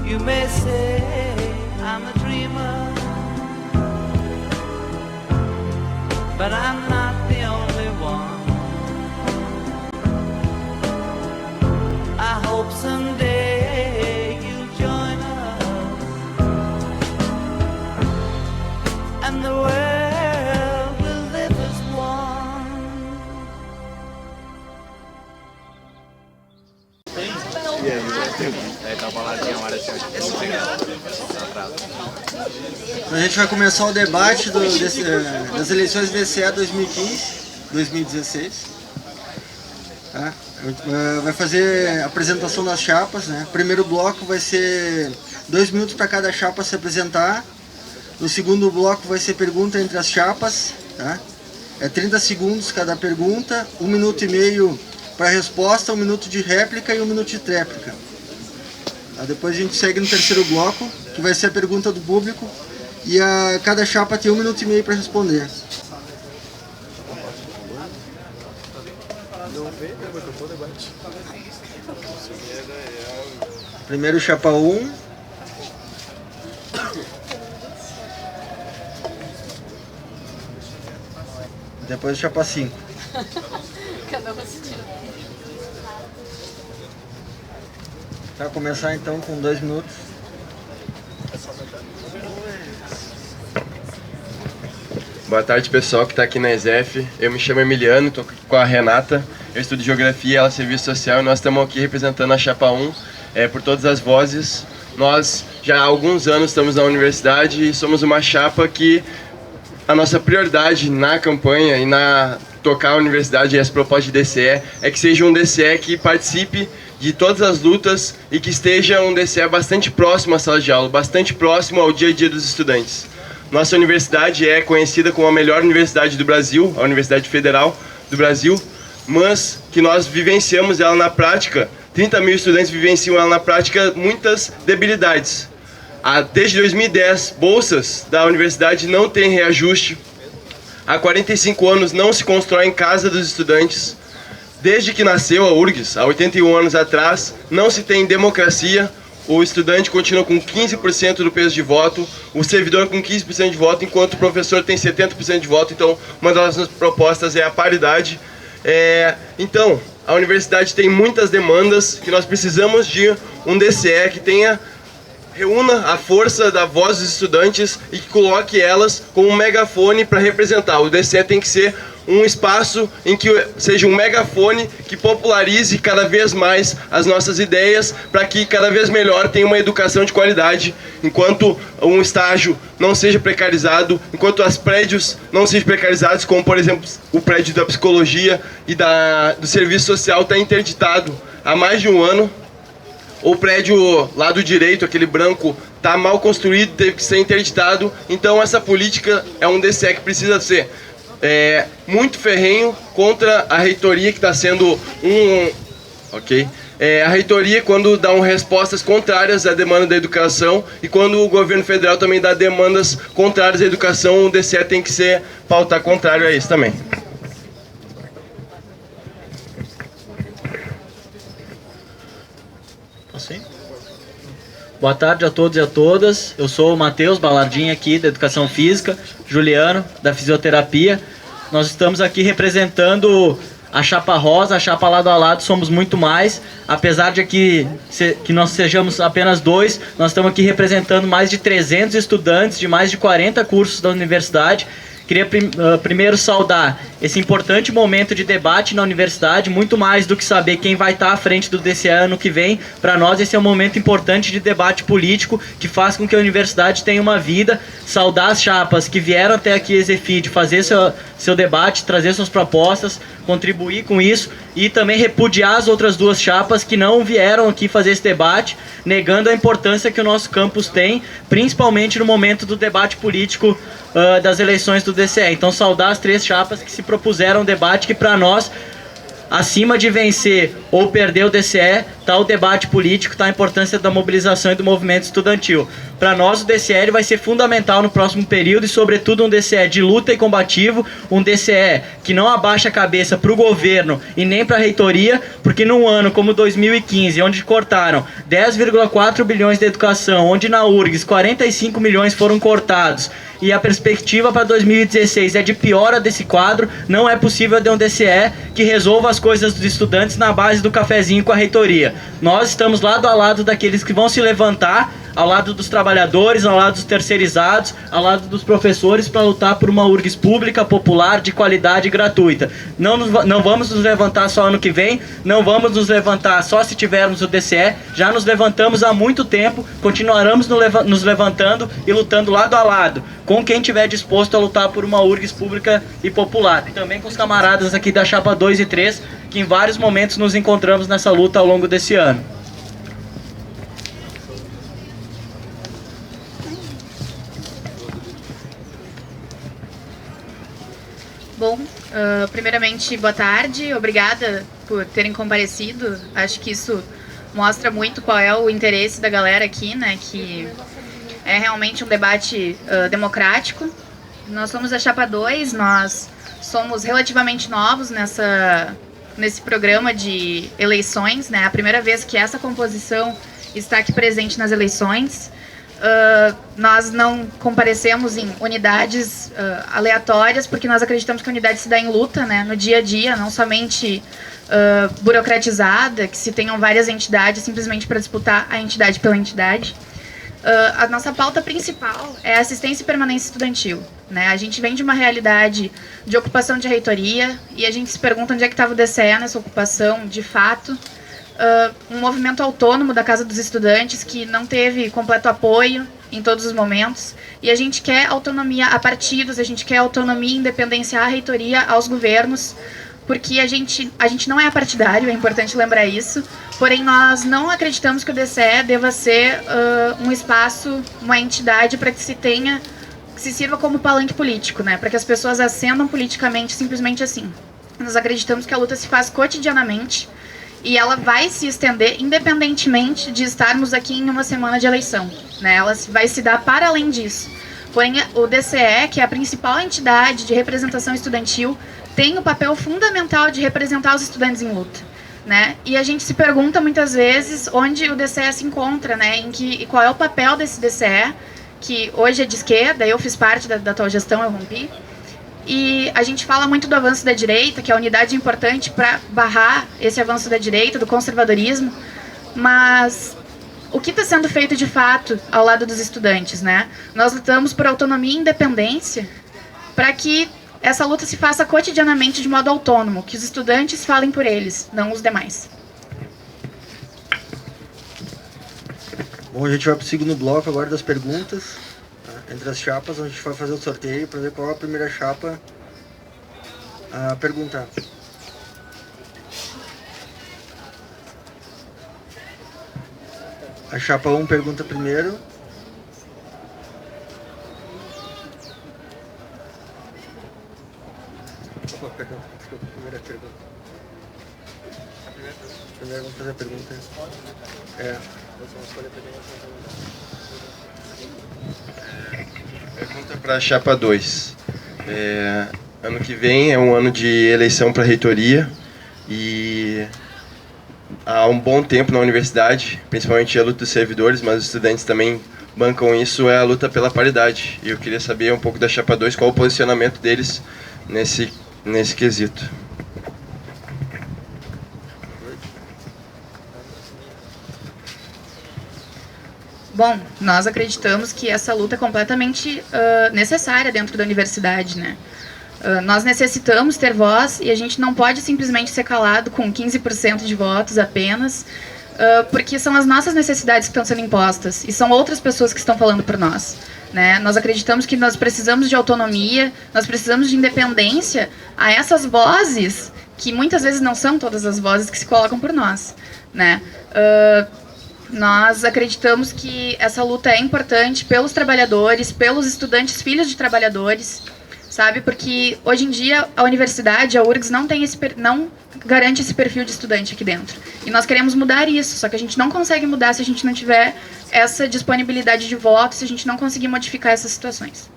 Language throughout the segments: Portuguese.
You may say I'm a dreamer, but I'm not the only one. I hope someday you'll join us, and the world will live as one. A gente vai começar o debate das eleições do DCE 2015-2016. Tá? Vai fazer a apresentação das chapas, né? O primeiro bloco vai ser 2 minutos para cada chapa se apresentar. No segundo bloco vai ser pergunta entre as chapas, tá? É 30 segundos cada pergunta, 1 minuto e meio para resposta, 1 minuto de réplica e 1 minuto de tréplica. Tá? Depois a gente segue no terceiro bloco, que vai ser a pergunta do público, e cada chapa tem 1 minuto e meio para responder. Primeiro chapa 1. Depois chapa 5. Cada um se tira. Vai começar então com 2 minutos. Boa tarde, pessoal que está aqui na ESEF. Eu me chamo Emiliano, estou com a Renata. Eu estudo Geografia, ela Serviço Social, e nós estamos aqui representando a Chapa 1 por todas as vozes. Nós já há alguns anos estamos na universidade e somos uma chapa que a nossa prioridade na campanha e na tocar a universidade e as propostas de DCE é que seja um DCE que participe de todas as lutas e que esteja um DCE bastante próximo à sala de aula, bastante próximo ao dia a dia dos estudantes. Nossa universidade é conhecida como a melhor universidade do Brasil, a Universidade Federal do Brasil, mas que nós vivenciamos ela na prática, 30 mil estudantes vivenciam ela na prática, muitas debilidades. Desde 2010, bolsas da universidade não têm reajuste. Há 45 anos não se constrói em casa dos estudantes. Desde que nasceu a URGS, há 81 anos atrás, não se tem democracia. O estudante continua com 15% do peso de voto, o servidor com 15% de voto, enquanto o professor tem 70% de voto. Então, uma das nossas propostas é a paridade. Então, a universidade tem muitas demandas que nós precisamos de um DCE que reúna a força da voz dos estudantes e que coloque elas como um megafone para representar. O DCE tem que ser um espaço em que seja um megafone que popularize cada vez mais as nossas ideias para que cada vez melhor tenha uma educação de qualidade, enquanto um estágio não seja precarizado, enquanto os prédios não sejam precarizados, como por exemplo o prédio da psicologia e do serviço social está interditado há mais de um ano. O prédio lá do direito, aquele branco, está mal construído, teve que ser interditado. Então essa política é um DCE que precisa ser muito ferrenho contra a reitoria, que está sendo a reitoria, quando dá respostas contrárias à demanda da educação, e quando o governo federal também dá demandas contrárias à educação, o DCE tem que pautar contrário a isso também. Assim? Boa tarde a todos e a todas. Eu sou o Matheus Balardim aqui da Educação Física, Juliano da Fisioterapia. Nós estamos aqui representando a Chapa Rosa, a Chapa Lado a Lado. Somos muito mais, apesar de que nós sejamos apenas 2, nós estamos aqui representando mais de 300 estudantes de mais de 40 cursos da universidade. Queria primeiro saudar esse importante momento de debate na universidade, muito mais do que saber quem vai estar à frente do DCE ano que vem. Para nós esse é um momento importante de debate político que faz com que a universidade tenha uma vida. Saudar as chapas que vieram até aqui ESEFID fazer seu debate, trazer suas propostas, contribuir com isso, e também repudiar as outras 2 chapas que não vieram aqui fazer esse debate, negando a importância que o nosso campus tem, principalmente no momento do debate político das eleições do DCE. Então saudar as 3 chapas que se propuseram um debate que para nós, acima de vencer ou perder o DCE, está o debate político, está a importância da mobilização e do movimento estudantil. Para nós, o DCE vai ser fundamental no próximo período e, sobretudo, um DCE de luta e combativo, um DCE que não abaixa a cabeça para o governo e nem para a reitoria, porque num ano como 2015, onde cortaram 10,4 bilhões de educação, onde na URGS 45 milhões foram cortados, e a perspectiva para 2016 é de piora desse quadro, não é possível ter um DCE que resolva as coisas dos estudantes na base do cafezinho com a reitoria. Nós estamos lado a lado daqueles que vão se levantar, ao lado dos trabalhadores, ao lado dos terceirizados, ao lado dos professores, para lutar por uma URGS pública, popular, de qualidade e gratuita. Não vamos nos levantar só ano que vem, não vamos nos levantar só se tivermos o DCE, já nos levantamos há muito tempo, continuaremos nos levantando e lutando lado a lado, com quem estiver disposto a lutar por uma URGS pública e popular. E também com os camaradas aqui da Chapa 2 e 3, que em vários momentos nos encontramos nessa luta ao longo desse ano. Bom, primeiramente, boa tarde. Obrigada por terem comparecido. Acho que isso mostra muito qual é o interesse da galera aqui, né? Que é realmente um debate democrático. Nós somos a Chapa 2, nós somos relativamente novos nesse programa de eleições, né? A primeira vez que essa composição está aqui presente nas eleições. Nós não comparecemos em unidades aleatórias, porque nós acreditamos que a unidade se dá em luta, né, no dia a dia, não somente burocratizada, que se tenham várias entidades simplesmente para disputar a entidade pela entidade. A nossa pauta principal é a assistência e permanência estudantil, né? A gente vem de uma realidade de ocupação de reitoria e a gente se pergunta onde é que estava o DCE nessa ocupação de fato. Um movimento autônomo da Casa dos Estudantes que não teve completo apoio em todos os momentos, e a gente quer autonomia a partidos, a gente quer autonomia e independência à reitoria, aos governos, porque a gente não é partidário, é importante lembrar isso, porém nós não acreditamos que o DCE deva ser um espaço, uma entidade para que se sirva como palanque político, né? Para que as pessoas ascendam politicamente simplesmente assim. Nós acreditamos que a luta se faz cotidianamente, e ela vai se estender independentemente de estarmos aqui em uma semana de eleição, né? Ela vai se dar para além disso. Porém, o DCE, que é a principal entidade de representação estudantil, tem o papel fundamental de representar os estudantes em luta, né? E a gente se pergunta muitas vezes onde o DCE se encontra, né? E qual é o papel desse DCE, que hoje é de esquerda, eu fiz parte da atual gestão, eu rompi. E a gente fala muito do avanço da direita, que é a unidade importante para barrar esse avanço da direita, do conservadorismo, mas o que está sendo feito de fato ao lado dos estudantes, né? Nós lutamos por autonomia e independência para que essa luta se faça cotidianamente de modo autônomo, que os estudantes falem por eles, não os demais. Bom, a gente vai para o segundo bloco agora das perguntas. Entre as chapas, a gente vai fazer o sorteio para ver qual é a primeira chapa a perguntar. A chapa 1 pergunta primeiro. Opa, perdão, desculpa, primeira pergunta. Primeiro vamos fazer a pergunta. Vamos escolher a pergunta. Pergunta para a Chapa 2. Ano que vem é um ano de eleição para a reitoria e há um bom tempo na universidade, principalmente a luta dos servidores, mas os estudantes também bancam isso, é a luta pela paridade. E eu queria saber um pouco da Chapa 2, qual o posicionamento deles nesse quesito. Bom, nós acreditamos que essa luta é completamente necessária dentro da universidade, né? Nós necessitamos ter voz e a gente não pode simplesmente ser calado com 15% de votos apenas, porque são as nossas necessidades que estão sendo impostas e são outras pessoas que estão falando por nós, né? Nós acreditamos que nós precisamos de autonomia, nós precisamos de independência a essas vozes, que muitas vezes não são todas as vozes que se colocam por nós, né? Nós acreditamos que essa luta é importante pelos trabalhadores, pelos estudantes filhos de trabalhadores, sabe? Porque hoje em dia a universidade, a URGS, não garante esse perfil de estudante aqui dentro. E nós queremos mudar isso, só que a gente não consegue mudar se a gente não tiver essa disponibilidade de voto, se a gente não conseguir modificar essas situações.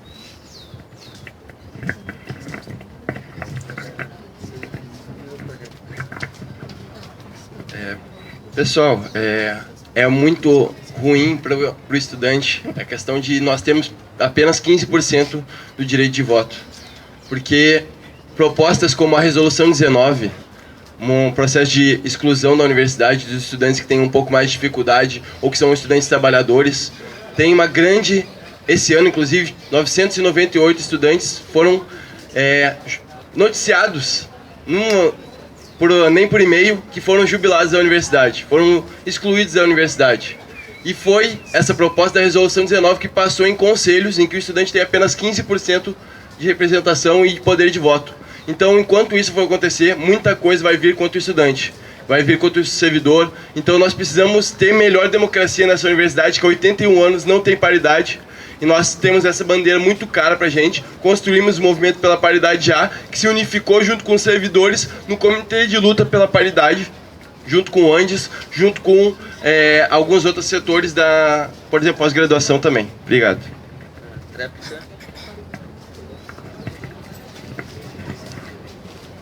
Pessoal, é muito ruim para o estudante a questão de nós termos apenas 15% do direito de voto. Porque propostas como a Resolução 19, um processo de exclusão da universidade dos estudantes que têm um pouco mais de dificuldade ou que são estudantes trabalhadores, tem uma grande... Esse ano, inclusive, 998 estudantes foram noticiados nem por e-mail, que foram jubilados da universidade, foram excluídos da universidade. E foi essa proposta da Resolução 19 que passou em conselhos em que o estudante tem apenas 15% de representação e poder de voto. Então, enquanto isso for acontecer, muita coisa vai vir contra o estudante, vai vir contra o servidor. Então, nós precisamos ter melhor democracia nessa universidade, que há 81 anos não tem paridade. E nós temos essa bandeira muito cara pra gente. Construímos o movimento pela paridade já, que se unificou junto com os servidores no Comitê de Luta pela Paridade, junto com o Andes, junto com alguns outros setores da, por exemplo, pós-graduação também. Obrigado.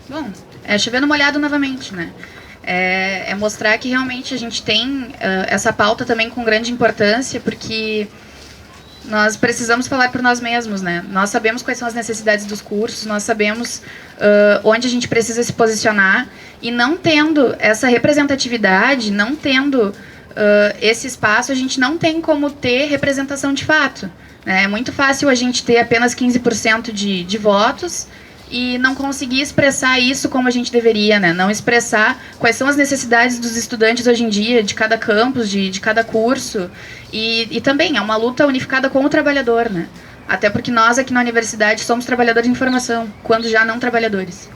Bom, chovendo molhado novamente, né? É mostrar que realmente a gente tem essa pauta também com grande importância, porque nós precisamos falar por nós mesmos, né? Nós sabemos quais são as necessidades dos cursos, nós sabemos onde a gente precisa se posicionar, e não tendo essa representatividade, não tendo esse espaço, a gente não tem como ter representação de fato, né? É muito fácil a gente ter apenas 15% de votos e não conseguir expressar isso como a gente deveria, né? Não expressar quais são as necessidades dos estudantes hoje em dia, de cada campus, de cada curso. E também é uma luta unificada com o trabalhador, né? Até porque nós aqui na universidade somos trabalhadores de informação, quando já não trabalhadores.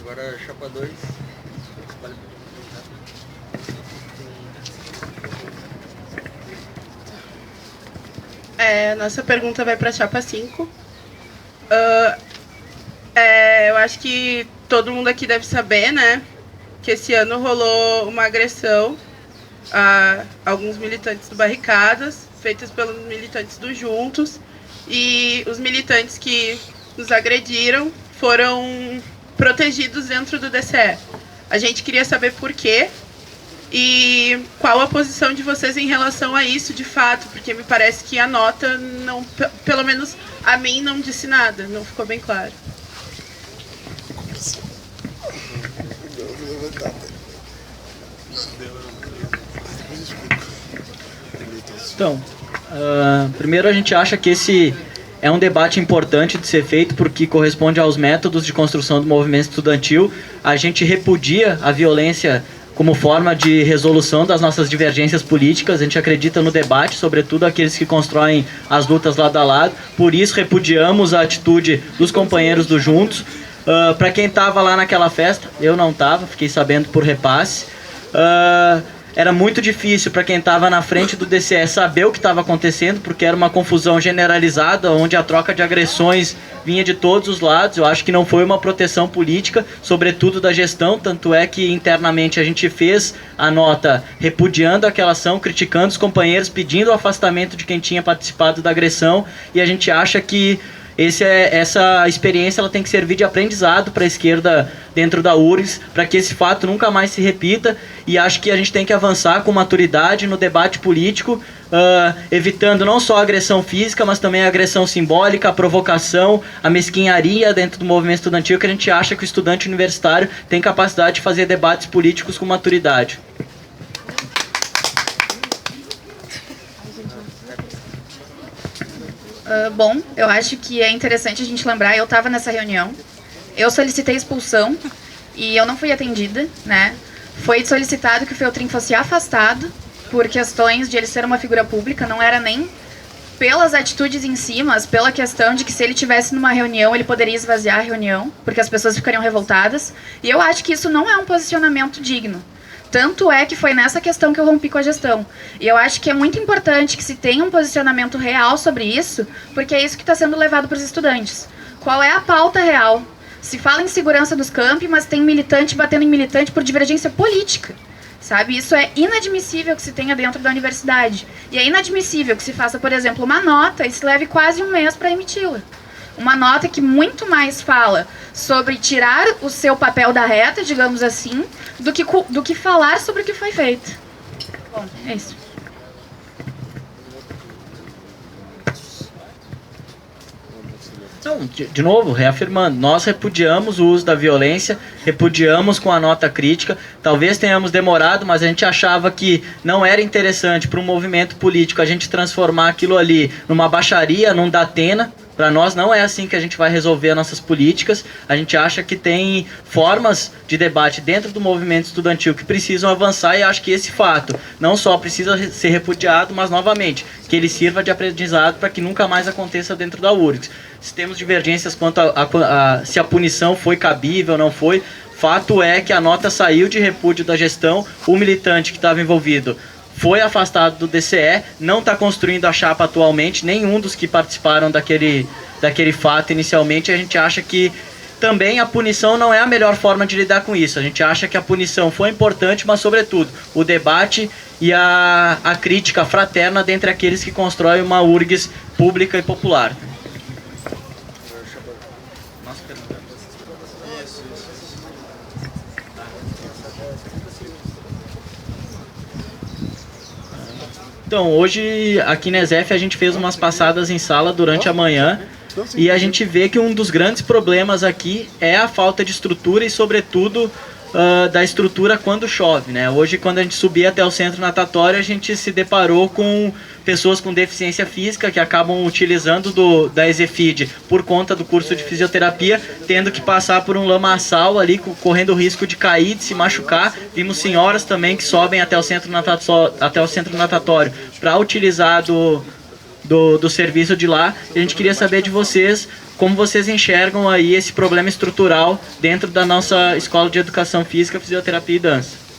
Agora, chapa 2. Nossa pergunta vai para a chapa 5. Eu acho que todo mundo aqui deve saber, né, que esse ano rolou uma agressão a alguns militantes do Barricadas, feitas pelos militantes do Juntos, e os militantes que nos agrediram foram protegidos dentro do DCE. A gente queria saber por quê e qual a posição de vocês em relação a isso, de fato, porque me parece que a nota, não, pelo menos a mim, não disse nada, não ficou bem claro. Então, primeiro a gente acha que esse é um debate importante de ser feito porque corresponde aos métodos de construção do movimento estudantil. A gente repudia a violência como forma de resolução das nossas divergências políticas. A gente acredita no debate, sobretudo aqueles que constroem as lutas lado a lado. Por isso repudiamos a atitude dos companheiros do Juntos. Para quem estava lá naquela festa, eu não estava, fiquei sabendo por repasse. Era muito difícil para quem estava na frente do DCE saber o que estava acontecendo, porque era uma confusão generalizada, onde a troca de agressões vinha de todos os lados. Eu acho que não foi uma proteção política, sobretudo da gestão, tanto é que internamente a gente fez a nota repudiando aquela ação, criticando os companheiros, pedindo o afastamento de quem tinha participado da agressão, e a gente acha que essa experiência ela tem que servir de aprendizado para a esquerda dentro da URGS, para que esse fato nunca mais se repita, e acho que a gente tem que avançar com maturidade no debate político, evitando não só a agressão física, mas também a agressão simbólica, a provocação, a mesquinharia dentro do movimento estudantil, que a gente acha que o estudante universitário tem capacidade de fazer debates políticos com maturidade. Bom, eu acho que é interessante a gente lembrar, eu estava nessa reunião, eu solicitei expulsão e eu não fui atendida, né? Foi solicitado que o Feltrin fosse afastado por questões de ele ser uma figura pública, não era nem pelas atitudes em si, mas pela questão de que se ele estivesse numa reunião, ele poderia esvaziar a reunião, porque as pessoas ficariam revoltadas. E eu acho que isso não é um posicionamento digno, Tanto é que foi nessa questão que eu rompi com a gestão. E eu acho que é muito importante que se tenha um posicionamento real sobre isso, porque é isso que está sendo levado para os estudantes. Qual é a pauta real? Se fala em segurança dos campi, mas tem militante batendo em militante por divergência política. Sabe? Isso é inadmissível que se tenha dentro da universidade. E é inadmissível que se faça, por exemplo, uma nota e se leve quase um mês para emiti-la. Uma nota que muito mais fala sobre tirar o seu papel da reta, digamos assim, do que falar sobre o que foi feito. Bom, é isso. Então, de novo, reafirmando, nós repudiamos o uso da violência, repudiamos com a nota crítica, talvez tenhamos demorado, mas a gente achava que não era interessante para um movimento político a gente transformar aquilo ali numa baixaria, num datena. Para nós não é assim que a gente vai resolver as nossas políticas. A gente acha que tem formas de debate dentro do movimento estudantil que precisam avançar, e acho que esse fato não só precisa ser repudiado, mas novamente, que ele sirva de aprendizado para que nunca mais aconteça dentro da URGS. Se temos divergências quanto a se a punição foi cabível ou não foi, fato é que a nota saiu de repúdio da gestão, o militante que estava envolvido foi afastado do DCE, não está construindo a chapa atualmente, nenhum dos que participaram daquele fato inicialmente. A gente acha que também a punição não é a melhor forma de lidar com isso. A gente acha que a punição foi importante, mas sobretudo o debate e a crítica fraterna dentre aqueles que constroem uma URGS pública e popular. Então, hoje aqui na ESEF a gente fez umas passadas em sala durante a manhã e a gente vê que um dos grandes problemas aqui é a falta de estrutura e, sobretudo, da estrutura quando chove, né? Hoje, quando a gente subia até o centro natatório, a gente se deparou com pessoas com deficiência física que acabam utilizando da ESEFID por conta do curso de fisioterapia, tendo que passar por um lamaçal ali, correndo o risco de cair, de se machucar. Vimos senhoras também que sobem até o centro natatório para utilizar do serviço de lá. E a gente queria saber de vocês como vocês enxergam aí esse problema estrutural dentro da nossa Escola de Educação Física, Fisioterapia e Dança.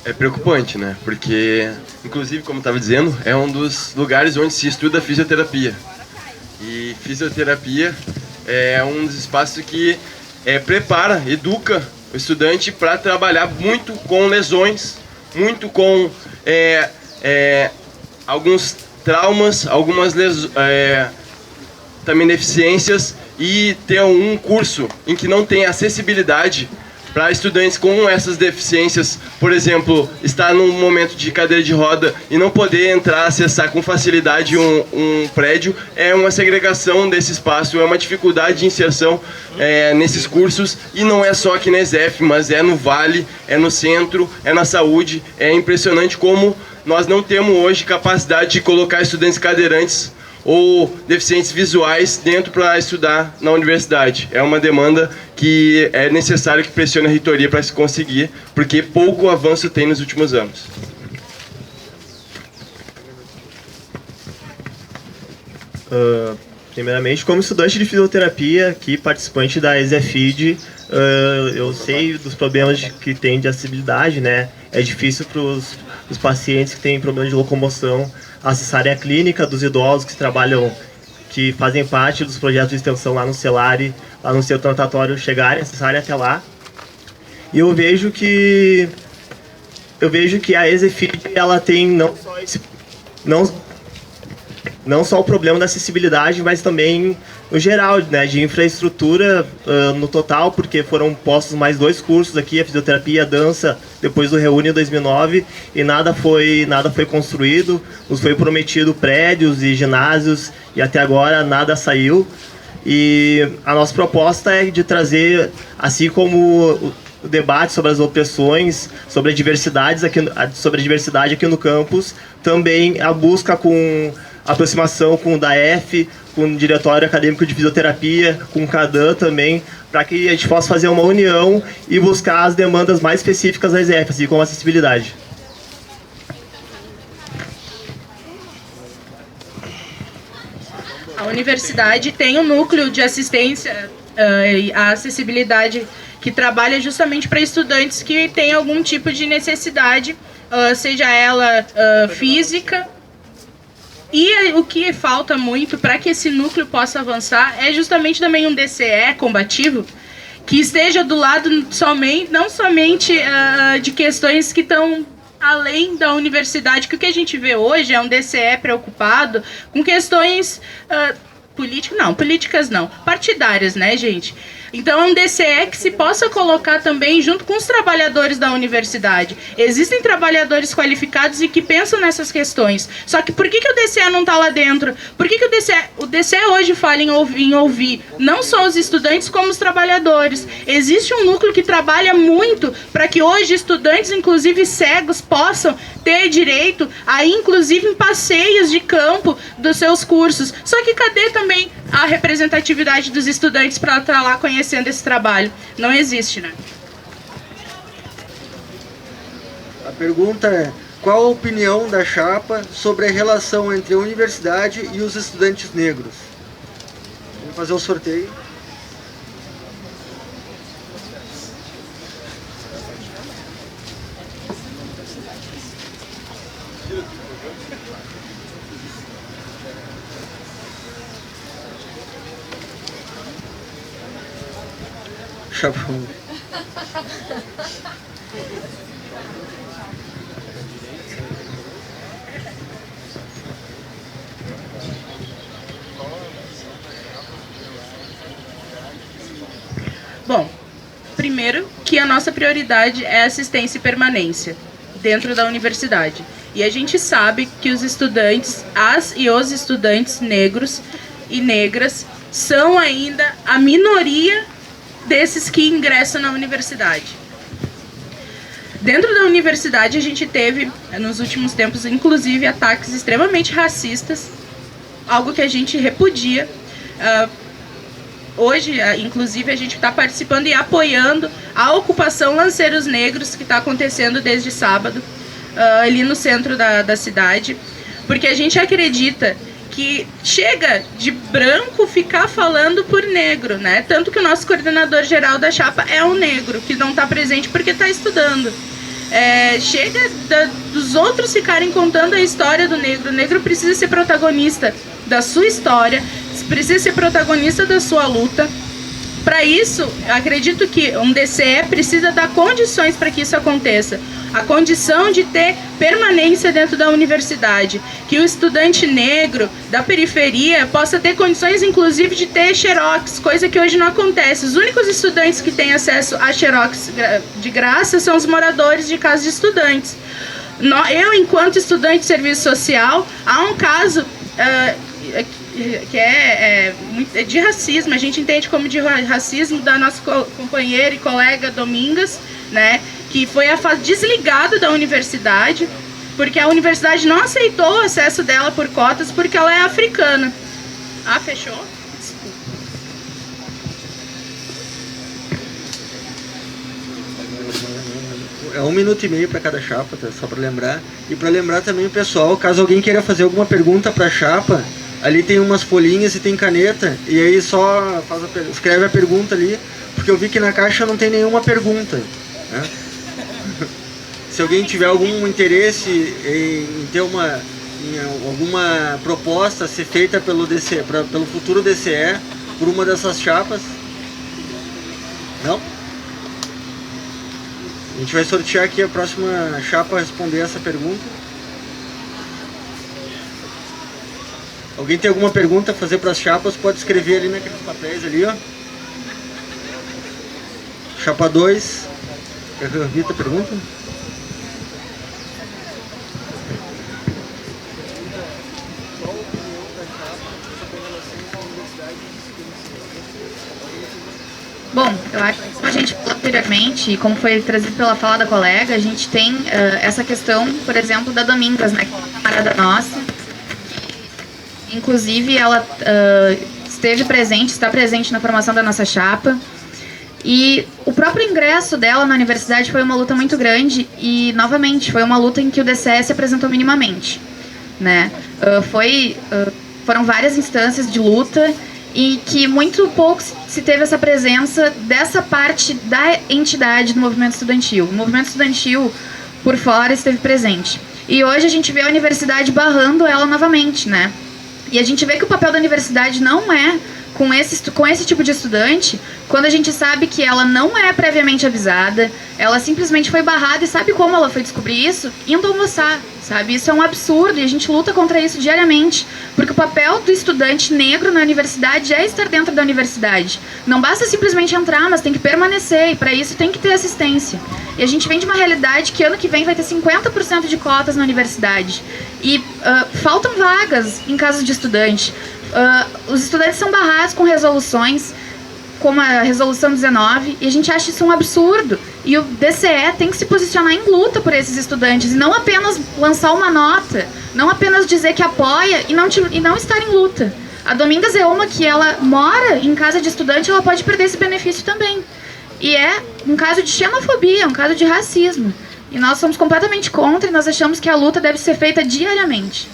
É preocupante, né? Porque, inclusive, como eu estava dizendo, é um dos lugares onde se estuda fisioterapia. E fisioterapia é um dos espaços que prepara, educa o estudante para trabalhar muito com lesões, muito com alguns traumas, algumas também deficiências, e ter um curso em que não tem acessibilidade para estudantes com essas deficiências, por exemplo, estar num momento de cadeira de roda e não poder entrar, acessar com facilidade um prédio, é uma segregação desse espaço, é uma dificuldade de inserção nesses cursos, e não é só aqui na ESEF, mas é no Vale, é no centro, é na saúde. É impressionante como nós não temos hoje capacidade de colocar estudantes cadeirantes ou deficientes visuais dentro para estudar na universidade. É uma demanda que é necessário que pressione a reitoria para se conseguir, porque pouco avanço tem nos últimos anos. Primeiramente, como estudante de fisioterapia, aqui participante da ESEFID, eu sei dos problemas que tem de acessibilidade, né? É difícil para os pacientes que têm problemas de locomoção acessarem a clínica, dos idosos que trabalham, que fazem parte dos projetos de extensão lá no CELARE, lá no centro natatório, chegarem, acessarem até lá. E eu vejo que a ESEFID, ela tem não só o problema da acessibilidade, mas também no geral, né, de infraestrutura no total, porque foram postos mais 2 cursos aqui, a fisioterapia e a dança, depois do Reúne em 2009, e nada foi construído. Nos foi prometido prédios e ginásios, e até agora nada saiu. E a nossa proposta é de trazer, assim como o debate sobre as opressões, sobre a diversidade aqui no campus, também a busca com aproximação com o DAEF, com o Diretório Acadêmico de Fisioterapia, com o CADAN também, para que a gente possa fazer uma união e buscar as demandas mais específicas da ESEF, assim como a acessibilidade. A universidade tem um núcleo de assistência à acessibilidade que trabalha justamente para estudantes que têm algum tipo de necessidade, seja ela física. E o que falta muito para que esse núcleo possa avançar é justamente também um DCE combativo, que esteja do lado não somente de questões que estão além da universidade, que o que a gente vê hoje é um DCE preocupado com questões políticas não, partidárias, né, gente? Então é um DCE que se possa colocar também junto com os trabalhadores da universidade. Existem trabalhadores qualificados e que pensam nessas questões. Só que por que o DCE não está lá dentro? Por que o DCE hoje fala em ouvir não só os estudantes como os trabalhadores? Existe um núcleo que trabalha muito para que hoje estudantes, inclusive cegos, possam ter direito a ir, inclusive, em passeios de campo dos seus cursos. Só que cadê também a representatividade dos estudantes para estar lá conhecendo esse trabalho? Não existe, né? A pergunta é: qual a opinião da chapa sobre a relação entre a universidade e os estudantes negros? Vamos fazer o sorteio. Chapa 1. Bom, primeiro que a nossa prioridade é assistência e permanência dentro da universidade. E a gente sabe que os estudantes, os estudantes negros e negras são ainda a minoria desses que ingressam na universidade. Dentro da universidade a gente teve, nos últimos tempos, inclusive, ataques extremamente racistas, algo que a gente repudia. Hoje, inclusive, a gente está participando e apoiando a ocupação Lanceiros Negros, que está acontecendo desde sábado, ali no centro da cidade, porque a gente acredita que chega de branco ficar falando por negro, né? Tanto que o nosso coordenador geral da chapa é um negro, que não está presente porque está estudando. Chega dos outros ficarem contando a história do negro. O negro precisa ser protagonista da sua história, precisa ser protagonista da sua luta. Para isso, acredito que um DCE precisa dar condições para que isso aconteça. A condição de ter permanência dentro da universidade. Que o estudante negro da periferia possa ter condições, inclusive, de ter xerox, coisa que hoje não acontece. Os únicos estudantes que têm acesso a xerox de graça são os moradores de casa de estudantes. Eu, enquanto estudante de serviço social, há um caso que é de racismo, a gente entende como de racismo, da nossa companheira e colega Domingas, né, que foi desligada da universidade, porque a universidade não aceitou o acesso dela por cotas, porque ela é africana. Fechou? Desculpa. É 1 minuto e meio para cada chapa, tá? Só para lembrar. E para lembrar também o pessoal, caso alguém queira fazer alguma pergunta para a chapa, ali tem umas folhinhas e tem caneta, e aí só escreve a pergunta ali, porque eu vi que na caixa não tem nenhuma pergunta, né? Se alguém tiver algum interesse em ter alguma proposta a ser feita pelo futuro DCE, por uma dessas chapas, não? A gente vai sortear aqui a próxima chapa a responder essa pergunta. Alguém tem alguma pergunta a fazer para as chapas, pode escrever ali naqueles papéis ali, ó. Chapa 2. Quer que eu repita a pergunta? Bom, eu acho que como a gente falou anteriormente, e como foi trazido pela fala da colega, a gente tem essa questão, por exemplo, da Domingas, né, que é uma camarada nossa. Inclusive, ela está presente na formação da nossa chapa. E o próprio ingresso dela na universidade foi uma luta muito grande e, novamente, foi uma luta em que o DCE se apresentou minimamente, né? foram várias instâncias de luta e que muito pouco se teve essa presença dessa parte da entidade do movimento estudantil. O movimento estudantil, por fora, esteve presente. E hoje a gente vê a universidade barrando ela novamente, né? E a gente vê que o papel da universidade não é com esse tipo de estudante, quando a gente sabe que ela não é previamente avisada, ela simplesmente foi barrada, e sabe como ela foi descobrir isso? Indo almoçar, sabe? Isso é um absurdo e a gente luta contra isso diariamente, porque o papel do estudante negro na universidade é estar dentro da universidade. Não basta simplesmente entrar, mas tem que permanecer, e para isso tem que ter assistência. E a gente vem de uma realidade que ano que vem vai ter 50% de cotas na universidade. E faltam vagas em casos de estudante. Os estudantes são barrados com resoluções, como a resolução 19, e a gente acha isso um absurdo. E o DCE tem que se posicionar em luta por esses estudantes, e não apenas lançar uma nota, não apenas dizer que apoia e não estar em luta. A Domingas é uma que ela mora em casa de estudante, ela pode perder esse benefício também. E é um caso de xenofobia, um caso de racismo. E nós somos completamente contra, e nós achamos que a luta deve ser feita diariamente.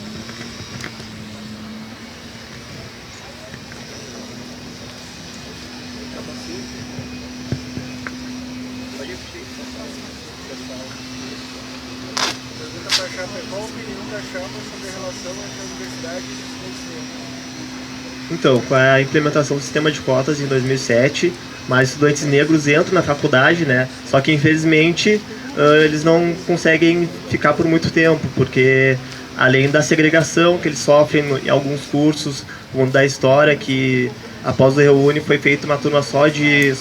Qual a opinião da chapa sobre a relação entre a universidade e os estudantes? Então, com a implementação do sistema de cotas em 2007, mais estudantes negros entram na faculdade, né? Só que, infelizmente, eles não conseguem ficar por muito tempo, porque além da segregação que eles sofrem em alguns cursos, como da história, que após o Reúne foi feita uma turma só de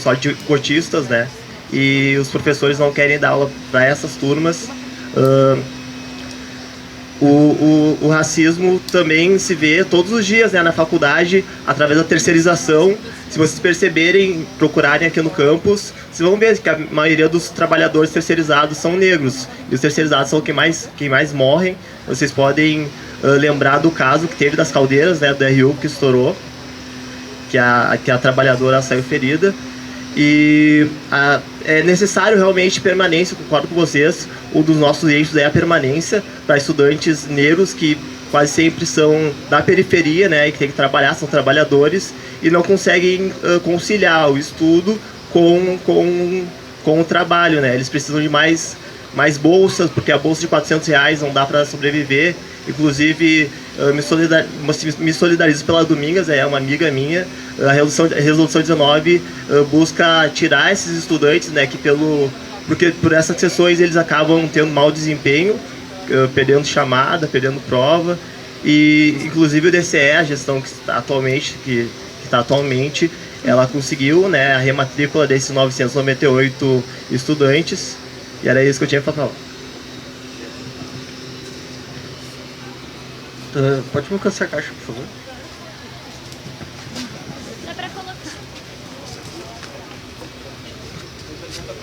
cotistas, né? E os professores não querem dar aula para essas turmas. O racismo também se vê todos os dias, né, na faculdade, através da terceirização. Se vocês perceberem, procurarem aqui no campus, vocês vão ver que a maioria dos trabalhadores terceirizados são negros. E os terceirizados são quem mais morrem. Vocês podem lembrar do caso que teve das caldeiras, né, do RU que estourou, que a trabalhadora saiu ferida. E é necessário realmente permanência, concordo com vocês. Um dos nossos eixos é a permanência para estudantes negros que quase sempre são da periferia, né, e que tem que trabalhar, são trabalhadores e não conseguem conciliar o estudo com o trabalho, né. Eles precisam de mais bolsas, porque a bolsa de R$400 não dá para sobreviver. Inclusive, me solidarizo pela Domingas, é uma amiga minha. A resolução 19 busca tirar esses estudantes, né, porque por essas sessões eles acabam tendo mau desempenho, perdendo chamada, perdendo prova. E, inclusive, o DCE, a gestão que está atualmente, ela conseguiu, né, a rematrícula desses 998 estudantes. E era isso que eu tinha para falar. Pode me alcançar a caixa, por favor? Dá pra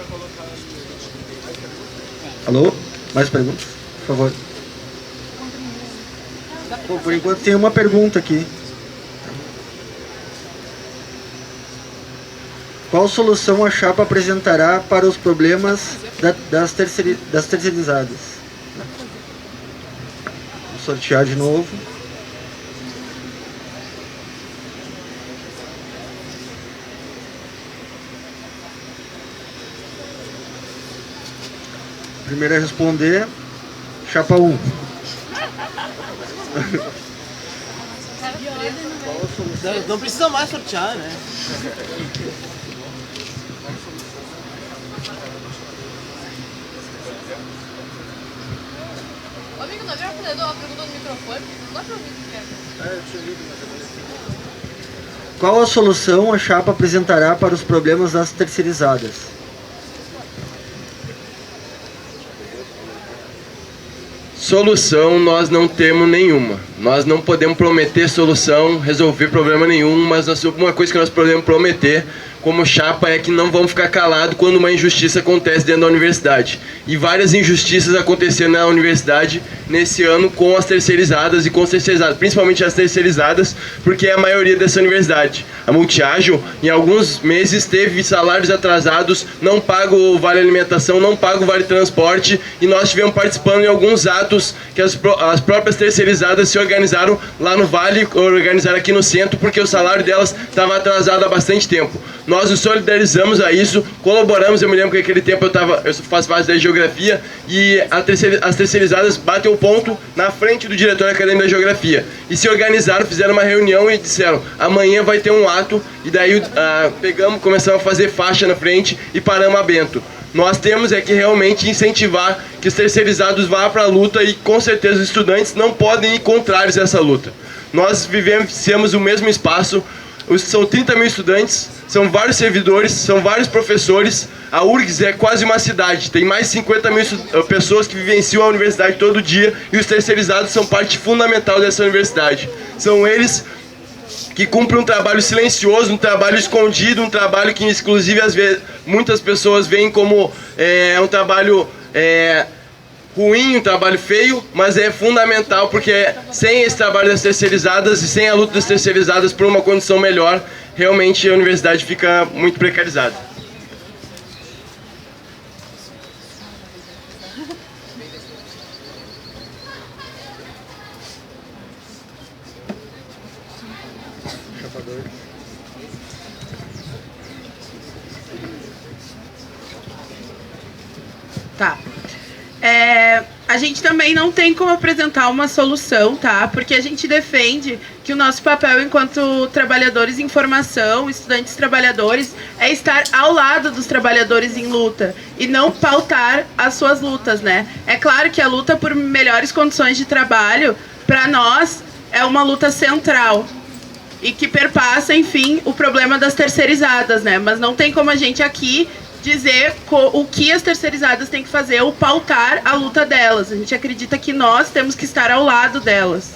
colocar. Alô? Mais perguntas? Por favor. Bom, por enquanto tem uma pergunta aqui. Qual solução a chapa apresentará para os problemas das terceirizadas? Vou sortear de novo. Primeiro a responder, chapa 1. Não precisa mais sortear, né? Amigo, não adianta fazer uma pergunta no microfone, não dá pra ouvir o que quer. Qual a solução a chapa apresentará para os problemas das terceirizadas? Solução nós não temos nenhuma. Nós não podemos prometer solução, resolver problema nenhum, mas uma coisa que nós podemos prometer como chapa é que não vamos ficar calados quando uma injustiça acontece dentro da universidade. E várias injustiças aconteceram na universidade nesse ano com as terceirizadas e com os terceirizados, principalmente as terceirizadas, porque é a maioria dessa universidade. A Multiágil, em alguns meses, teve salários atrasados, não paga o vale alimentação, não paga o vale transporte, e nós estivemos participando em alguns atos que as próprias terceirizadas se organizaram lá no Vale, organizaram aqui no centro, porque o salário delas estava atrasado há bastante tempo. Nós nos solidarizamos a isso, colaboramos. Eu me lembro que naquele tempo eu faço parte da Geografia, e as terceirizadas batem o ponto na frente do diretor acadêmico da Geografia. E se organizaram, fizeram uma reunião e disseram: amanhã vai ter um ato, e daí começamos a fazer faixa na frente e paramos a Bento. Nós temos que realmente incentivar que os terceirizados vá para a luta, e com certeza os estudantes não podem ir contrários a essa luta. Nós vivenciamos o mesmo espaço, são 30 mil estudantes, são vários servidores, são vários professores. A URGS é quase uma cidade, tem mais de 50 mil pessoas que vivenciam a universidade todo dia, e os terceirizados são parte fundamental dessa universidade. São eles que cumprem um trabalho silencioso, um trabalho escondido, um trabalho que inclusive às vezes muitas pessoas veem como um trabalho ruim, um trabalho feio, mas é fundamental, porque sem esse trabalho das terceirizadas e sem a luta das terceirizadas por uma condição melhor, realmente a universidade fica muito precarizada. Tá. A gente também não tem como apresentar uma solução, tá? Porque a gente defende que o nosso papel enquanto trabalhadores em formação, estudantes trabalhadores, é estar ao lado dos trabalhadores em luta e não pautar as suas lutas, né? É claro que a luta por melhores condições de trabalho, para nós, é uma luta central e que perpassa, enfim, o problema das terceirizadas, né? Mas não tem como a gente aqui dizer o que as terceirizadas têm que fazer ou pautar a luta delas. A gente acredita que nós temos que estar ao lado delas.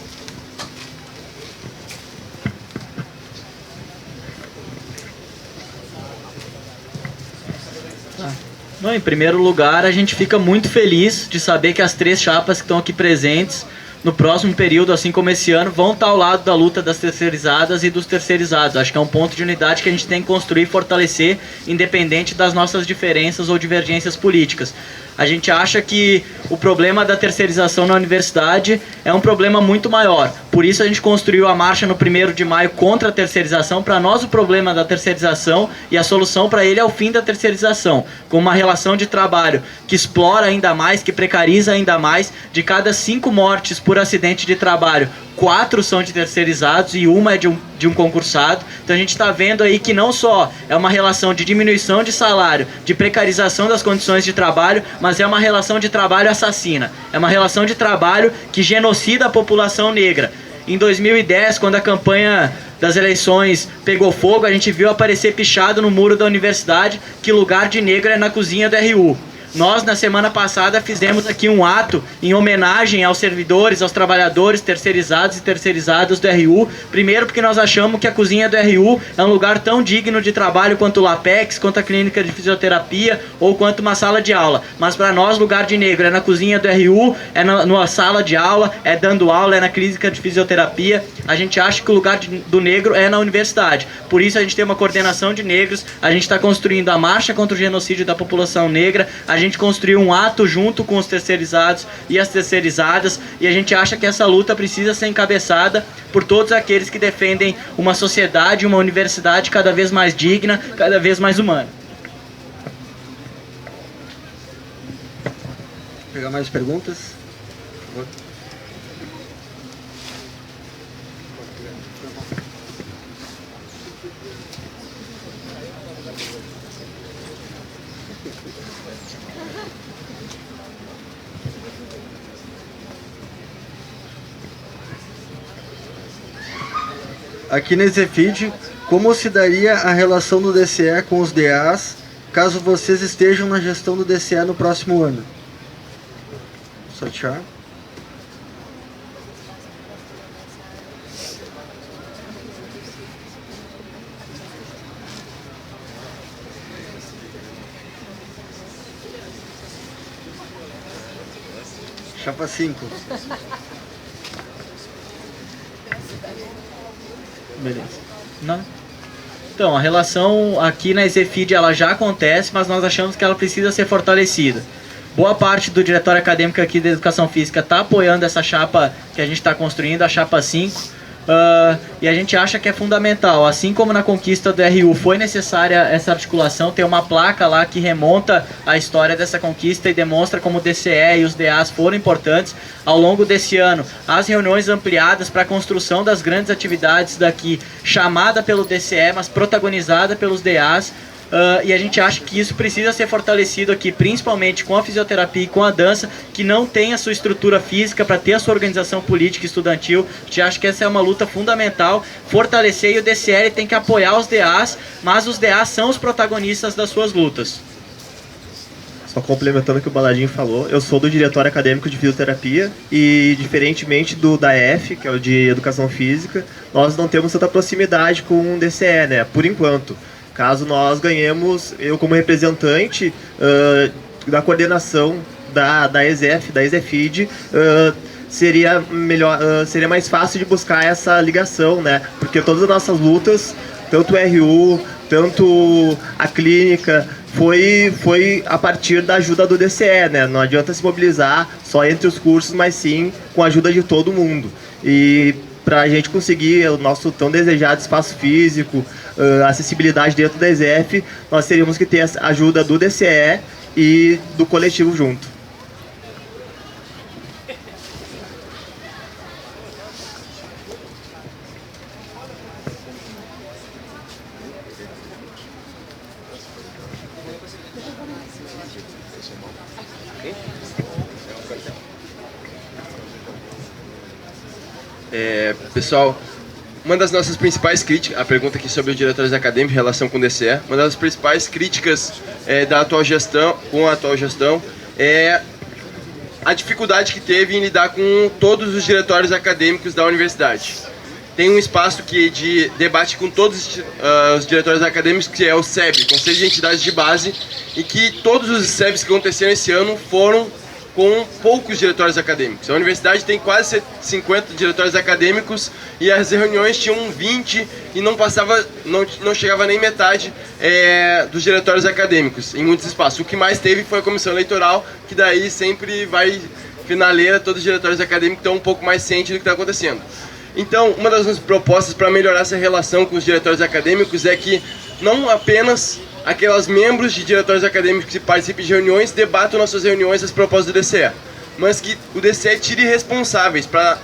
Não, em primeiro lugar, a gente fica muito feliz de saber que as 3 chapas que estão aqui presentes no próximo período, assim como esse ano, vão estar ao lado da luta das terceirizadas e dos terceirizados. Acho que é um ponto de unidade que a gente tem que construir e fortalecer, independente das nossas diferenças ou divergências políticas. A gente acha que o problema da terceirização na universidade é um problema muito maior. Por isso a gente construiu a marcha no 1º de maio contra a terceirização. Para nós o problema da terceirização e a solução para ele é o fim da terceirização, com uma relação de trabalho que explora ainda mais, que precariza ainda mais. De cada 5 mortes por acidente de trabalho, 4 são de terceirizados e 1 é de um concursado. Então a gente está vendo aí que não só é uma relação de diminuição de salário, de precarização das condições de trabalho, mas é uma relação de trabalho assassina. É uma relação de trabalho que genocida a população negra. Em 2010, quando a campanha das eleições pegou fogo, a gente viu aparecer pichado no muro da universidade que lugar de negro é na cozinha do RU. Nós, na semana passada, fizemos aqui um ato em homenagem aos servidores, aos trabalhadores terceirizados e terceirizadas do RU. Primeiro porque nós achamos que a cozinha do RU é um lugar tão digno de trabalho quanto o LAPEX, quanto a clínica de fisioterapia ou quanto uma sala de aula. Mas para nós, lugar de negro é na cozinha do RU, é numa sala de aula, é dando aula, é na clínica de fisioterapia. A gente acha que o lugar do negro é na universidade. Por isso a gente tem uma coordenação de negros, a gente está construindo a marcha contra o genocídio da população negra, a gente construiu um ato junto com os terceirizados e as terceirizadas, e a gente acha que essa luta precisa ser encabeçada por todos aqueles que defendem uma sociedade, uma universidade cada vez mais digna, cada vez mais humana. Vou pegar mais perguntas? Por favor. Aqui na Zefid, como se daria a relação do DCE com os DAs, caso vocês estejam na gestão do DCE no próximo ano? Sortear. Chapa 5. Beleza. Não? Então, a relação aqui na EZFID ela já acontece, mas nós achamos que ela precisa ser fortalecida. Boa parte do diretório acadêmico aqui da Educação Física está apoiando essa chapa que a gente está construindo, a chapa 5. E a gente acha que é fundamental, assim como na conquista do RU foi necessária essa articulação, tem uma placa lá que remonta a história dessa conquista e demonstra como o DCE e os DAs foram importantes ao longo desse ano. As reuniões ampliadas para a construção das grandes atividades daqui, chamada pelo DCE, mas protagonizada pelos DAs, e a gente acha que isso precisa ser fortalecido aqui, principalmente com a fisioterapia e com a dança, que não tem a sua estrutura física para ter a sua organização política e estudantil. A gente acha que essa é uma luta fundamental, fortalecer, e o DCL tem que apoiar os DAs, mas os DAs são os protagonistas das suas lutas. Só complementando o que o Baladinho falou, eu sou do Diretório Acadêmico de Fisioterapia e, diferentemente do da EF, que é o de Educação Física, nós não temos tanta proximidade com o DCE, né, por enquanto. Caso nós ganhemos, eu como representante da coordenação da EZF, da EZFID, seria mais fácil de buscar essa ligação, né? Porque todas as nossas lutas, tanto o RU, tanto a clínica, foi a partir da ajuda do DCE, né? Não adianta se mobilizar só entre os cursos, mas sim com a ajuda de todo mundo. E para a gente conseguir o nosso tão desejado espaço físico, acessibilidade dentro da EZF, nós teríamos que ter a ajuda do DCE e do coletivo junto. Pessoal, uma das nossas principais críticas, a pergunta aqui sobre os diretores acadêmicos em relação com o DCE, uma das principais críticas da atual gestão, é a dificuldade que teve em lidar com todos os diretórios acadêmicos da universidade. Tem um espaço de debate com todos os diretórios acadêmicos, que é o SEB, Conselho de Entidades de Base, e que todos os SEBs que aconteceram esse ano foram com poucos diretórios acadêmicos. A universidade tem quase 50 diretórios acadêmicos e as reuniões tinham 20 e não chegava nem metade dos diretórios acadêmicos em muitos espaços. O que mais teve foi a comissão eleitoral, que daí sempre vai finaleira, todos os diretórios acadêmicos estão um pouco mais cientes do que está acontecendo. Então, uma das nossas propostas para melhorar essa relação com os diretórios acadêmicos é que não apenas aqueles membros de diretórios acadêmicos que participem de reuniões debatam nas suas reuniões as propostas do DCE, mas que o DCE tire responsáveis para,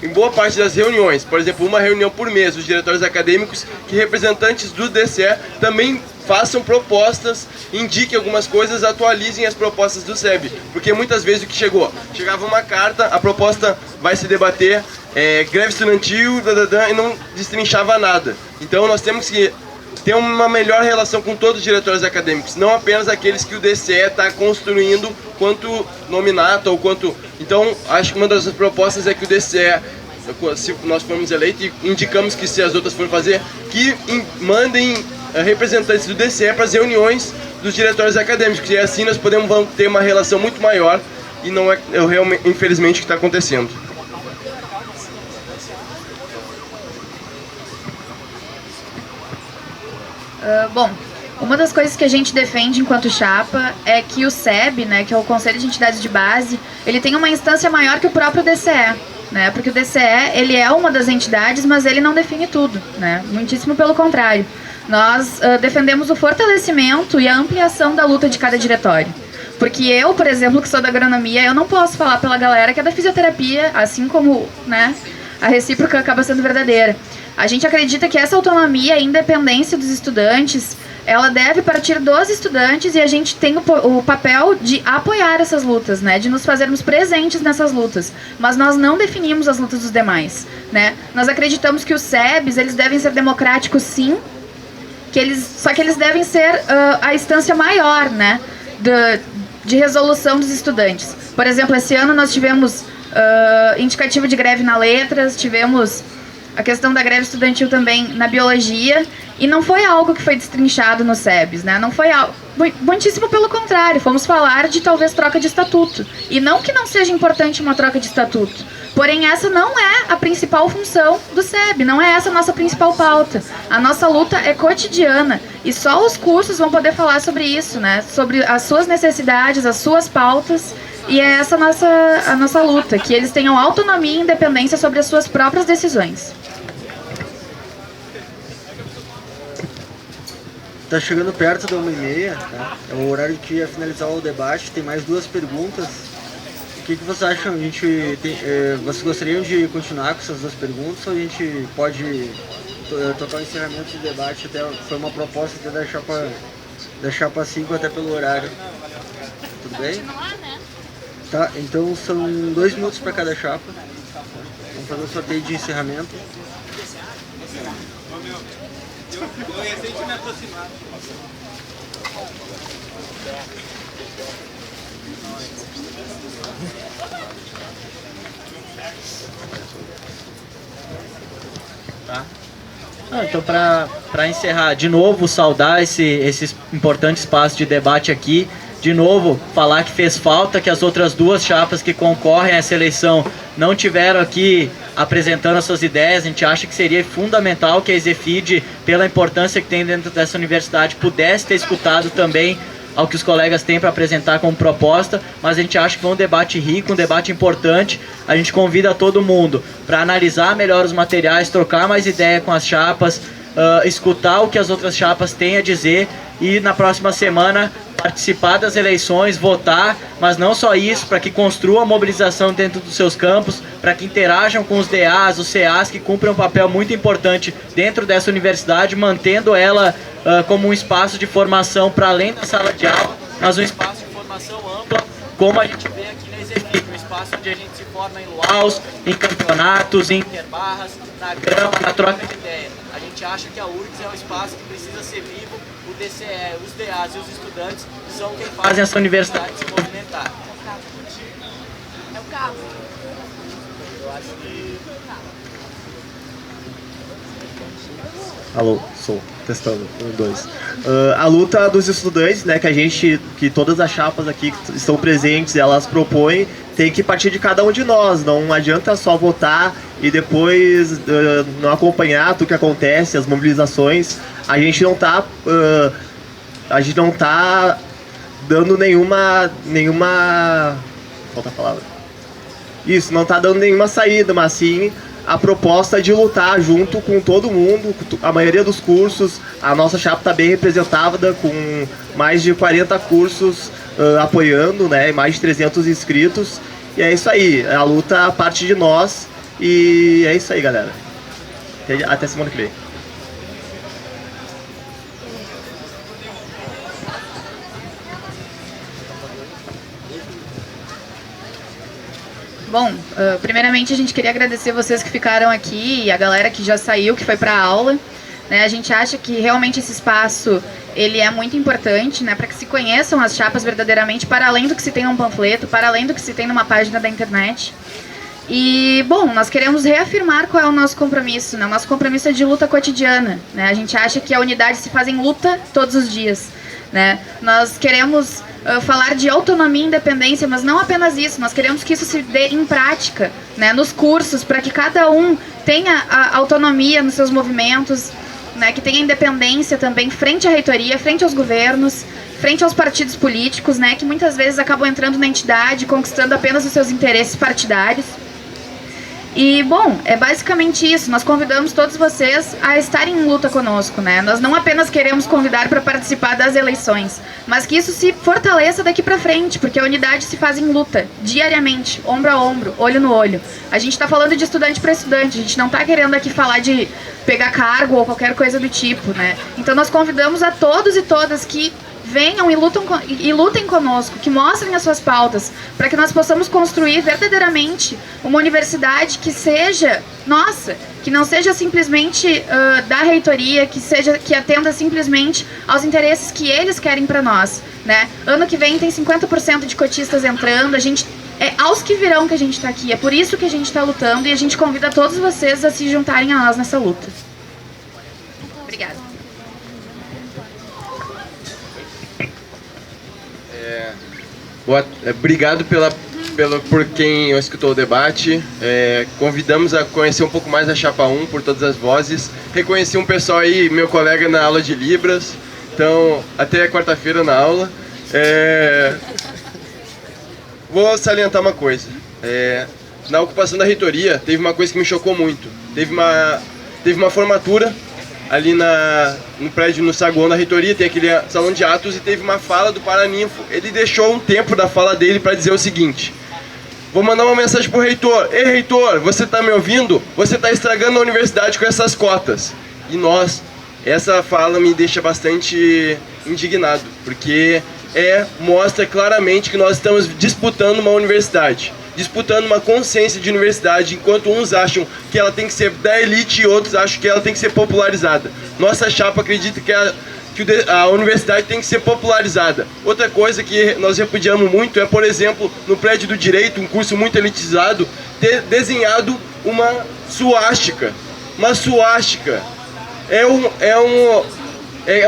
em boa parte das reuniões, por exemplo, uma reunião por mês dos diretórios acadêmicos, que representantes do DCE também façam propostas, indiquem algumas coisas, atualizem as propostas do SEB, porque muitas vezes o que chegava uma carta, a proposta vai se debater, greve estudantil, e não destrinchava nada. Então nós temos que ter uma melhor relação com todos os diretores acadêmicos, não apenas aqueles que o DCE está construindo quanto nominato ou quanto... Então, acho que uma das propostas é que o DCE, se nós formos eleitos, e indicamos que se as outras forem fazer, que mandem representantes do DCE para as reuniões dos diretores acadêmicos, e assim nós podemos ter uma relação muito maior, e não é realmente, infelizmente, o que está acontecendo. Bom, uma das coisas que a gente defende enquanto chapa é que o SEB, né, que é o Conselho de Entidades de Base, ele tem uma instância maior que o próprio DCE, né, porque o DCE, ele é uma das entidades, mas ele não define tudo, né, muitíssimo pelo contrário. Nós defendemos o fortalecimento e a ampliação da luta de cada diretório. Porque eu, por exemplo, que sou da agronomia, eu não posso falar pela galera que é da fisioterapia, assim como, né, a recíproca acaba sendo verdadeira. A gente acredita que essa autonomia e independência dos estudantes, ela deve partir dos estudantes, e a gente tem o papel de apoiar essas lutas, né, de nos fazermos presentes nessas lutas, mas nós não definimos as lutas dos demais, né. Nós acreditamos que os SEBs, eles devem ser democráticos, sim, só que eles devem ser a instância maior, né, de resolução dos estudantes. Por exemplo, esse ano nós tivemos indicativo de greve na letras, tivemos a questão da greve estudantil também na biologia, e não foi algo que foi destrinchado nos SEBs, né? Não foi algo... muitíssimo pelo contrário, fomos falar de talvez troca de estatuto. E não que não seja importante uma troca de estatuto, porém essa não é a principal função do SEB, não é essa a nossa principal pauta. A nossa luta é cotidiana e só os cursos vão poder falar sobre isso, né? Sobre as suas necessidades, as suas pautas, e é essa a nossa luta, que eles tenham autonomia e independência sobre as suas próprias decisões. Tá chegando perto da 1h30, tá? É o horário que ia finalizar o debate. Tem mais 2 perguntas. O que vocês acham? Vocês gostariam de continuar com essas 2 perguntas ou a gente pode tocar o encerramento do debate? Até foi uma proposta até da chapa 5 até pelo horário. Tudo bem? Tá, então são 2 minutos para cada chapa. Vamos fazer o sorteio de encerramento. Eu ia sempre me aproximar. Tá? Então, para encerrar, de novo, saudar esse importante espaço de debate aqui. De novo, falar que fez falta que as outras 2 chapas que concorrem a essa eleição não tiveram aqui apresentando as suas ideias. A gente acha que seria fundamental que a Exefid, pela importância que tem dentro dessa universidade, pudesse ter escutado também ao que os colegas têm para apresentar como proposta, mas a gente acha que foi um debate rico, um debate importante. A gente convida todo mundo para analisar melhor os materiais, trocar mais ideia com as chapas, escutar o que as outras chapas têm a dizer e na próxima semana participar das eleições, votar, mas não só isso, para que construam a mobilização dentro dos seus campos, para que interajam com os DAs, os CAs, que cumprem um papel muito importante dentro dessa universidade, mantendo ela como um espaço de formação para além da sala de aula, mas um espaço de formação ampla, como a gente vê aqui na Exefid, um espaço onde a gente se forma em luaus, em campeonatos, em interbarras, na grama, na troca de ideia. A gente acha que a URGS é um espaço que precisa ser vivo. O DCE, os DAs e os estudantes são quem fazem essa universidade se movimentar. É o carro. Eu acho que... Alô, som, testando, 1, 2. A luta dos estudantes, né, que todas as chapas aqui que estão presentes, elas propõem, tem que partir de cada um de nós. Não adianta só votar e depois não acompanhar tudo que acontece, as mobilizações. A gente não tá dando nenhuma falta a palavra. Isso, não tá dando nenhuma saída, mas sim a proposta de lutar junto com todo mundo, a maioria dos cursos. A nossa chapa está bem representada, com mais de 40 cursos apoiando, né, mais de 300 inscritos. E é isso aí, a luta parte de nós, e é isso aí, galera. Até semana que vem. Bom, primeiramente a gente queria agradecer vocês que ficaram aqui e a galera que já saiu, que foi para a aula. Né, a gente acha que realmente esse espaço ele é muito importante, né, para que se conheçam as chapas verdadeiramente, para além do que se tem num panfleto, para além do que se tem numa página da internet. E, bom, nós queremos reafirmar qual é o nosso compromisso, né? O nosso compromisso é de luta cotidiana, né? A gente acha que a unidade se faz em luta todos os dias, né? Nós queremos falar de autonomia e independência, mas não apenas isso, nós queremos que isso se dê em prática, né? Nos cursos, para que cada um tenha a autonomia nos seus movimentos, né? Que tenha independência também frente à reitoria, frente aos governos, frente aos partidos políticos, né? Que muitas vezes acabam entrando na entidade, conquistando apenas os seus interesses partidários. E, bom, é basicamente isso. Nós convidamos todos vocês a estarem em luta conosco, né? Nós não apenas queremos convidar para participar das eleições, mas que isso se fortaleça daqui para frente, porque a unidade se faz em luta, diariamente, ombro a ombro, olho no olho. A gente está falando de estudante para estudante, a gente não está querendo aqui falar de pegar cargo ou qualquer coisa do tipo, né? Então nós convidamos a todos e todas que venham e lutem conosco, que mostrem as suas pautas, para que nós possamos construir verdadeiramente uma universidade que seja nossa, que não seja simplesmente da reitoria, que atenda simplesmente aos interesses que eles querem para nós, né? Ano que vem tem 50% de cotistas entrando, é aos que virão que a gente está aqui, é por isso que a gente está lutando e a gente convida todos vocês a se juntarem a nós nessa luta. Obrigada. Obrigado por quem escutou o debate. Convidamos a conhecer um pouco mais a Chapa 1 por todas as vozes. Reconheci um pessoal aí, meu colega na aula de Libras. Então, até quarta-feira na aula. Vou salientar uma coisa. Na ocupação da reitoria, teve uma coisa que me chocou muito. Teve uma formatura ali no prédio, no saguão da reitoria, tem aquele salão de atos, e teve uma fala do Paraninfo. Ele deixou um tempo da fala dele para dizer o seguinte: vou mandar uma mensagem pro reitor. Ei, reitor, você tá me ouvindo? Você tá estragando a universidade com essas cotas. E essa fala me deixa bastante indignado, porque mostra claramente que nós estamos disputando uma universidade, disputando uma consciência de universidade, enquanto uns acham que ela tem que ser da elite e outros acham que ela tem que ser popularizada. Nossa chapa acredita que a universidade tem que ser popularizada. Outra coisa que nós repudiamos muito é, por exemplo, no prédio do Direito, um curso muito elitizado, ter desenhado uma suástica. Uma suástica é um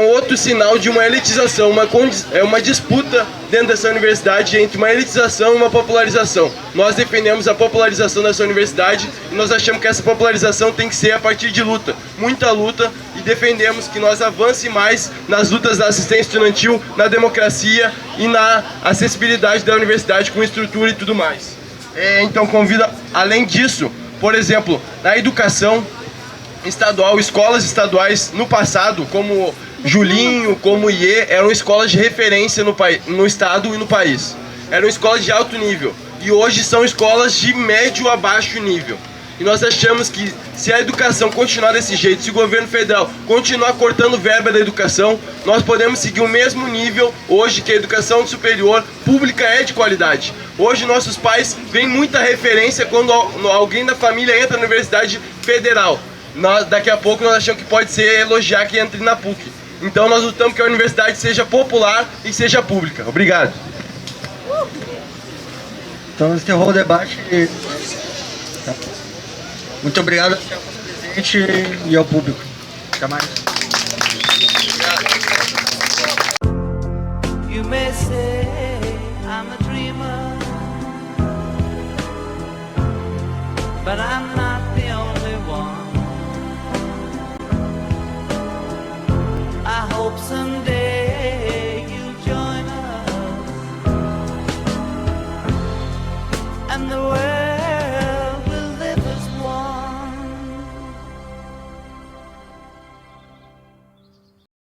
outro sinal de uma elitização, uma disputa dentro dessa universidade entre uma elitização e uma popularização. Nós defendemos a popularização dessa universidade e nós achamos que essa popularização tem que ser a partir de luta, muita luta, e defendemos que nós avance mais nas lutas da assistência estudantil, na democracia e na acessibilidade da universidade com estrutura e tudo mais. Então convido, além disso, por exemplo, na educação estadual, escolas estaduais no passado, como Julinho, como IE, eram escolas de referência no estado e no país. Eram escolas de alto nível. E hoje são escolas de médio a baixo nível. E nós achamos que, se a educação continuar desse jeito, se o governo federal continuar cortando verba da educação, nós podemos seguir o mesmo nível hoje que a educação superior pública é de qualidade. Hoje nossos pais veem muita referência quando alguém da família entra na universidade federal. Daqui a pouco nós achamos que pode ser elogiar que entre na PUC. Então nós lutamos que a universidade seja popular e seja pública. Obrigado. Então encerrou o debate. Muito obrigado ao presidente e ao público. Até mais. You may say I'm a dreamer, but I'm not the only one. I hope some